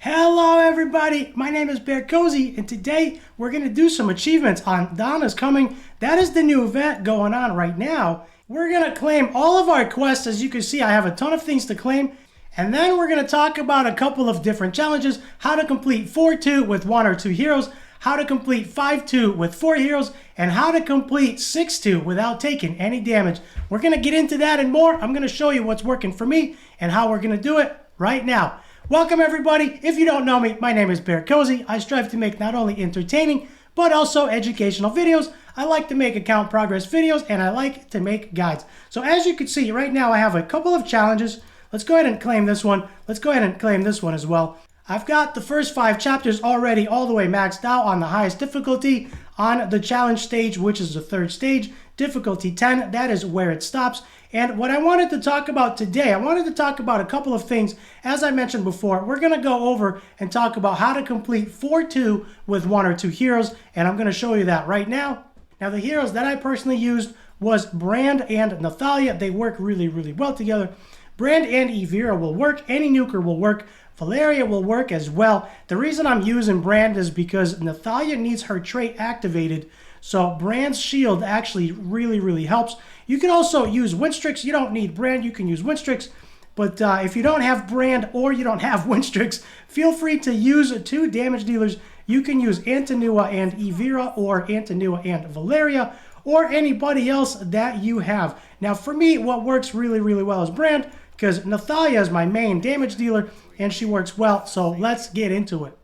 Hello everybody, my name is BearCozy and today we're going to do some achievements on Donna's Coming. That is the new event going on right now. We're going to claim all of our quests. As you can see, I have a ton of things to claim. And then we're going to talk about a couple of different challenges. How to complete 4-2 with 1 or 2 heroes. How to complete 5-2 with 4 heroes. And how to complete 6-2 without taking any damage. We're going to get into that and more. I'm going to show you what's working for me and how we're going to do it right now. Welcome everybody. If you don't know me, my name is BearCozy. I strive to make not only entertaining, but also educational videos. I like to make account progress videos and I like to make guides. So as you can see right now, I have a couple of challenges. Let's go ahead and claim this one. Let's go ahead and claim this one as well. I've got the first 5 chapters already all the way maxed out on the highest difficulty on the challenge stage, which is the 3rd stage. Difficulty 10, that is where it stops. And what I wanted to talk about today, I wanted to talk about a couple of things. As I mentioned before, we're going to go over and talk about how to complete 4-2 with 1 or 2 heroes, and I'm going to show you that right now. Now, the heroes that I personally used was Brand and Nathalia. They work really, really well together. Brand and Evira will work. Any nuker will work. Valeria will work as well. The reason I'm using Brand is because Nathalia needs her trait activated. So Brand's shield actually really helps. You can also use Winstrix. You don't need Brand. You can use Winstrix. But if you don't have Brand or you don't have Winstrix, feel free to use 2 damage dealers. You can use Antonua and Evira or Antonua and Valeria or anybody else that you have. Now for me, what works really well is Brand because Nathalia is my main damage dealer and she works well. So let's get into it.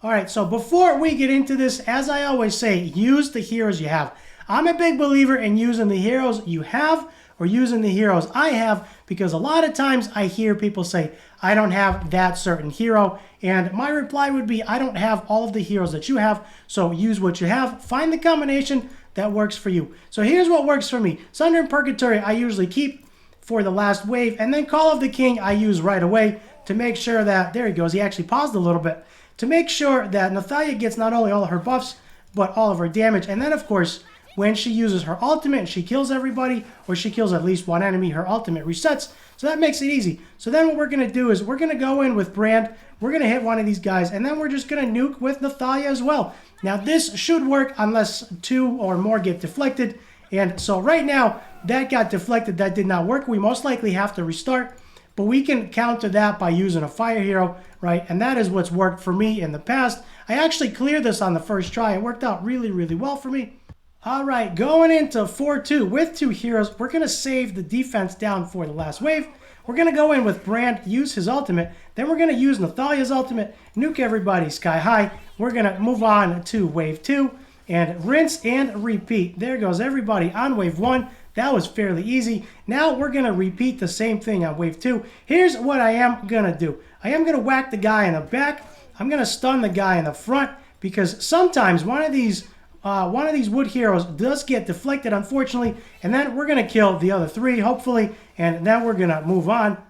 Alright, so before we get into this, as I always say, use the heroes you have. I'm a big believer in using the heroes you have or using the heroes I have because a lot of times I hear people say, I don't have that certain hero. And my reply would be, I don't have all of the heroes that you have, so use what you have. Find the combination that works for you. So here's what works for me. Sunder and Purgatory I usually keep for the last wave, and then Call of the King I use right away to make sure that, there he goes, he actually paused a little bit, to make sure that Nathalia gets not only all of her buffs, but all of her damage. And then, of course, when she uses her ultimate and she kills everybody, or she kills at least one enemy, her ultimate resets. So that makes it easy. So then what we're going to do is we're going to go in with Brand. We're going to hit one of these guys, and then we're just going to nuke with Nathalia as well. Now, this should work unless 2 or more get deflected. And so right now, that got deflected. That did not work. We most likely have to restart. But we can counter that by using a fire hero, right? And that is what's worked for me in the past. I actually cleared this on the first try. It worked out really well for me. All right, going into 4-2 with 2 heroes, we're going to save the defense down for the last wave. We're going to go in with Brand, use his ultimate. Then we're going to use Nathalia's ultimate, nuke everybody sky high. We're going to move on to wave 2 and rinse and repeat. There goes everybody on wave 1. That was fairly easy. Now we're going to repeat the same thing on wave 2. Here's what I am going to do. I am going to whack the guy in the back. I'm going to stun the guy in the front because sometimes one of these wood heroes does get deflected, unfortunately. And then we're going to kill the other 3, hopefully. And then we're going to move on.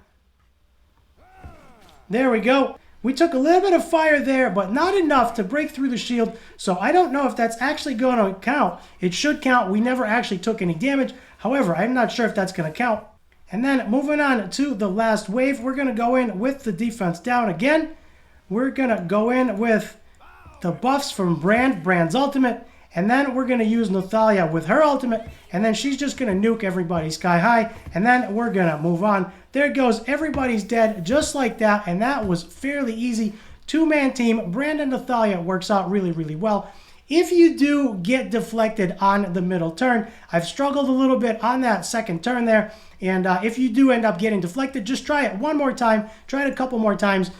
There we go. We took a little bit of fire there, but not enough to break through the shield. So I don't know if that's actually going to count. It should count. We never actually took any damage. However, I'm not sure if that's going to count. And then moving on to the last wave, we're going to go in with the defense down again. We're going to go in with the buffs from Brand's ultimate. And then we're going to use Nathalia with her ultimate. And then she's just going to nuke everybody sky high. And then we're going to move on. There it goes. Everybody's dead just like that. And that was fairly easy. 2-man team. Brand and Nathalia works out really well. If you do get deflected on the middle turn, I've struggled a little bit on that second turn there. And if you do end up getting deflected, just try it one more time. Try it a couple more times.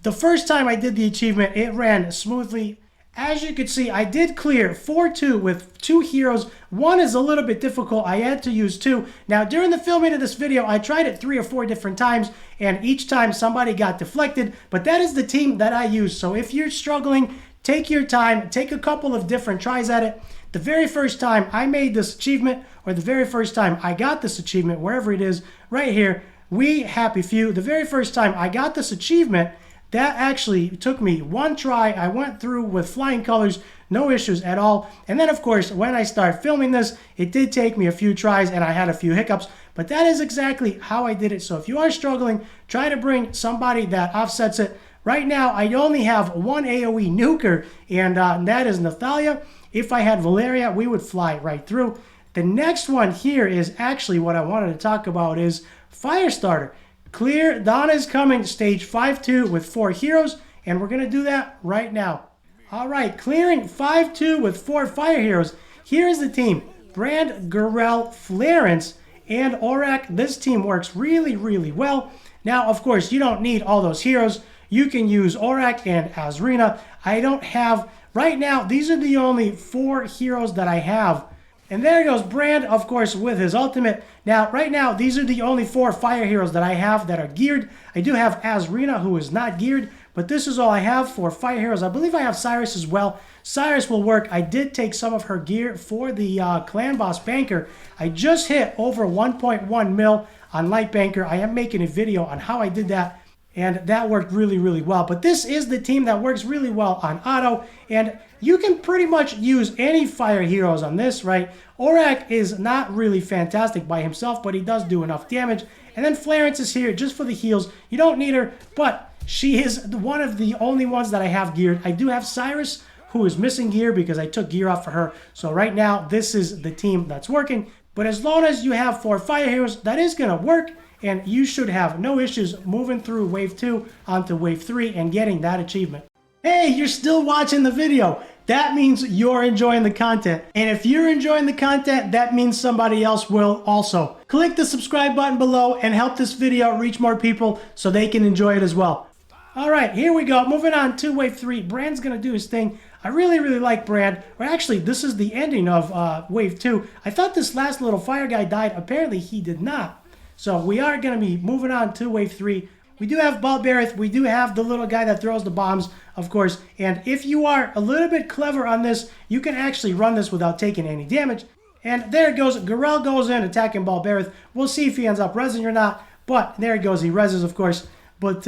The first time I did the achievement, it ran smoothly. As you can see, I did clear 4-2 with 2 heroes. 1 is a little bit difficult. I had to use 2. Now, during the filming of this video, I tried it 3 or 4 different times, and each time somebody got deflected. But that is the team that I use. So if you're struggling, take your time. Take a couple of different tries at it. The very first time I made this achievement, or the very first time I got this achievement, wherever it is, right here, we happy few. The very first time I got this achievement, that actually took me 1 try. I went through with flying colors, no issues at all. And then, of course, when I started filming this, it did take me a few tries and I had a few hiccups. But that is exactly how I did it. So if you are struggling, try to bring somebody that offsets it. Right now, I only have one AoE nuker, and that is Nathalia. If I had Valeria, we would fly right through. The next one here is actually what I wanted to talk about is Firestarter. Clear, Donna is coming, stage 5-2 with 4 heroes, and we're going to do that right now. All right, clearing 5-2 with 4 fire heroes. Here is the team. Brand, Gurel, Florence, and Aurak. This team works really, really well. Now, of course, you don't need all those heroes. You can use Aurak and Azrina. I don't have, right now, these are the only 4 heroes that I have. And there goes Brand, of course, with his ultimate. Now, right now, these are the only 4 fire heroes that I have that are geared. I do have Azrina, who is not geared, but this is all I have for fire heroes. I believe I have Cyrus as well. Cyrus will work. I did take some of her gear for the Clan Boss Banker. I just hit over 1.1 mil on Light Banker. I am making a video on how I did that, and that worked really, really well. But this is the team that works really well on auto, and you can pretty much use any fire heroes on this, right? Aurak is not really fantastic by himself, but he does do enough damage. And then Florence is here just for the heals. You don't need her, but she is one of the only ones that I have geared. I do have Cyrus, who is missing gear because I took gear off for her. So right now, this is the team that's working. But as long as you have 4 fire heroes, that is going to work. And you should have no issues moving through Wave 2 onto Wave 3 and getting that achievement. Hey, you're still watching the video. That means you're enjoying the content. And if you're enjoying the content, that means somebody else will also. Click the subscribe button below and help this video reach more people so they can enjoy it as well. All right, here we go. Moving on to Wave 3. Brand's going to do his thing. I really, really like Brand. Or actually, this is the ending of Wave 2. I thought this last little fire guy died. Apparently, he did not. So we are going to be moving on to Wave 3. We do have Balberith. We do have the little guy that throws the bombs, of course. And if you are a little bit clever on this, you can actually run this without taking any damage. And there it goes. Gurel goes in, attacking Balberith. We'll see if he ends up rezzing or not. But there it goes. He rezzes, of course. But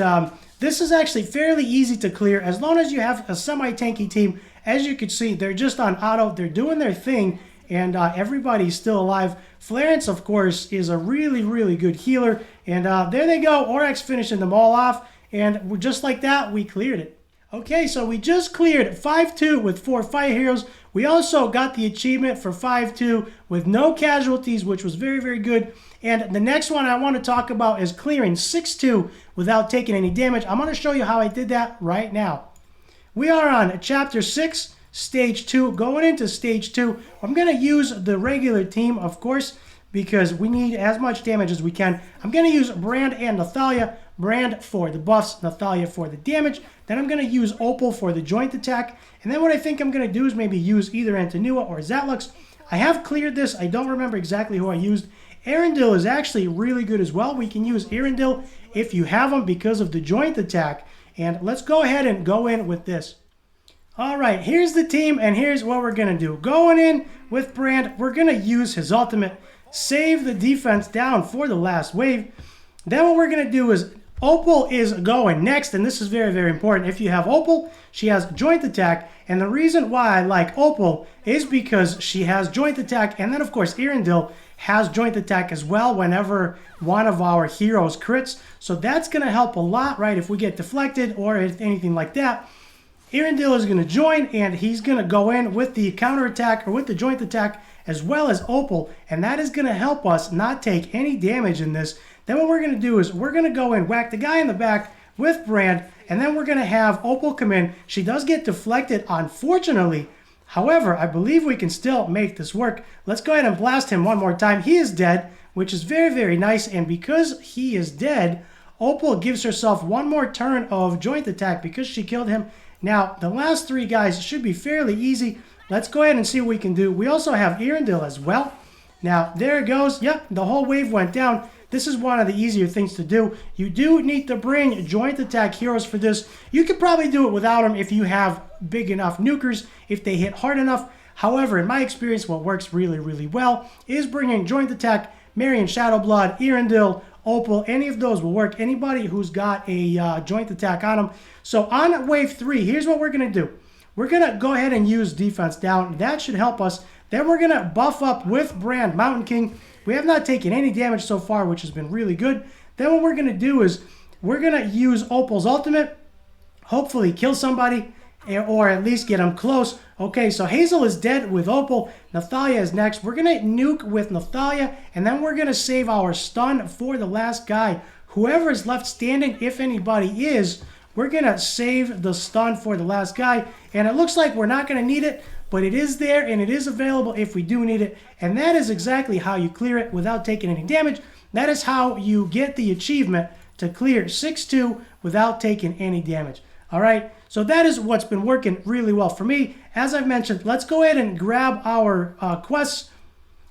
this is actually fairly easy to clear as long as you have a semi-tanky team. As you can see, they're just on auto. They're doing their thing, and everybody's still alive. Florence, of course, is a really, really good healer. And there they go. Aurak's finishing them all off. And just like that, we cleared it. Okay, so we just cleared 5-2 with 4 fire heroes. We also got the achievement for 5-2 with no casualties, which was very, very good. And the next one I want to talk about is clearing 6-2 without taking any damage. I'm going to show you how I did that right now. We are on Chapter 6, Stage 2. Going into Stage 2, I'm going to use the regular team, of course, because we need as much damage as we can. I'm going to use Brand and Nathalia. Brand for the buffs, Nathalia for the damage. Then I'm going to use Opal for the joint attack. And then what I think I'm going to do is maybe use either Antonua or Zatlux. I have cleared this. I don't remember exactly who I used. Arendelle is actually really good as well. We can use Arendelle if you have him because of the joint attack. And let's go ahead and go in with this. All right, here's the team, and here's what we're going to do. Going in with Brand, we're going to use his ultimate, save the defense down for the last wave. Then what we're going to do is Opal is going next, and this is very, very important. If you have Opal, she has joint attack, and the reason why I like Opal is because she has joint attack, and then, of course, Arendelle has joint attack as well whenever one of our heroes crits. So that's going to help a lot, right, if we get deflected or anything like that. Arendelle is going to join, and he's going to go in with the counterattack or with the joint attack as well as Opal, and that is going to help us not take any damage in this. Then what we're going to do is we're going to go in, whack the guy in the back with Brand, and then we're going to have Opal come in. She does get deflected, unfortunately. However, I believe we can still make this work. Let's go ahead and blast him one more time. He is dead, which is very, very nice, and because he is dead, Opal gives herself one more turn of joint attack because she killed him. Now, the last 3 guys should be fairly easy. Let's go ahead and see what we can do. We also have Arendelle as well. Now, there it goes. Yep, the whole wave went down. This is one of the easier things to do. You do need to bring joint attack heroes for this. You could probably do it without them if you have big enough nukers, if they hit hard enough. However, in my experience, what works really, really well is bringing joint attack, Marion Shadowblood, Arendelle, Opal, any of those will work. Anybody who's got a joint attack on them. So on wave 3, here's what we're going to do. We're going to go ahead and use defense down. That should help us. Then we're going to buff up with Brand Mountain King. We have not taken any damage so far, which has been really good. Then what we're going to do is we're going to use Opal's ultimate. hopefully kill somebody, or at least get them close. Okay, so Hazel is dead with Opal. Nathalia is next. We're going to nuke with Nathalia, and then we're going to save our stun for the last guy. Whoever is left standing, if anybody is, we're going to save the stun for the last guy. And it looks like we're not going to need it, but it is there, and it is available if we do need it. And that is exactly how you clear it without taking any damage. That is how you get the achievement to clear 6-2 without taking any damage. All right, so that is what's been working really well for me. As I've mentioned, let's go ahead and grab our quests.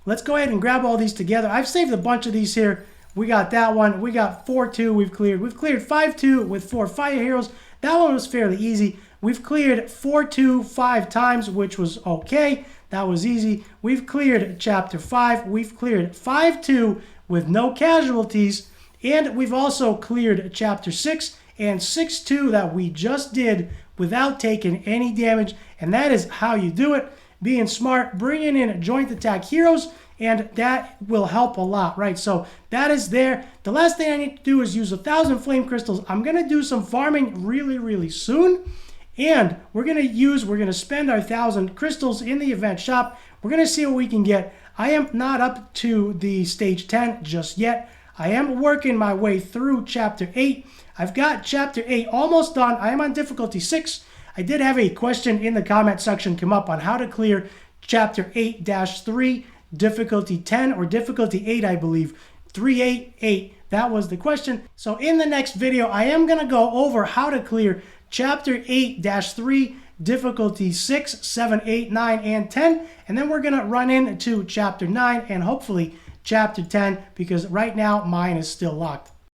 Let's go ahead and grab all these together. I've saved a bunch of these here. We got that one. We got 4-2 we've cleared. We've cleared 5-2 with 4 fire heroes. That one was fairly easy. We've cleared 4-2 5 times, which was okay. That was easy. We've cleared Chapter 5. We've cleared 5-2 with no casualties. And we've also cleared Chapter 6 and 6-2 that we just did without taking any damage. And that is how you do it. Being smart, bringing in joint attack heroes, and that will help a lot, right? So that is there. The last thing I need to do is use 1,000 flame crystals. I'm going to do some farming really soon. And we're going to spend our 1,000 crystals in the event shop. We're going to see what we can get. I am not up to the stage 10 just yet. I am working my way through Chapter 8. I've got Chapter 8 almost done. I am on difficulty 6. I did have a question in the comment section come up on how to clear Chapter 8-3, difficulty 10, or difficulty 8, I believe. 388, that was the question. So in the next video, I am going to go over how to clear Chapter 8-3, difficulty 6, 7, 8, 9, and 10. And then we're going to run into Chapter 9 and hopefully Chapter 10, because right now mine is still locked.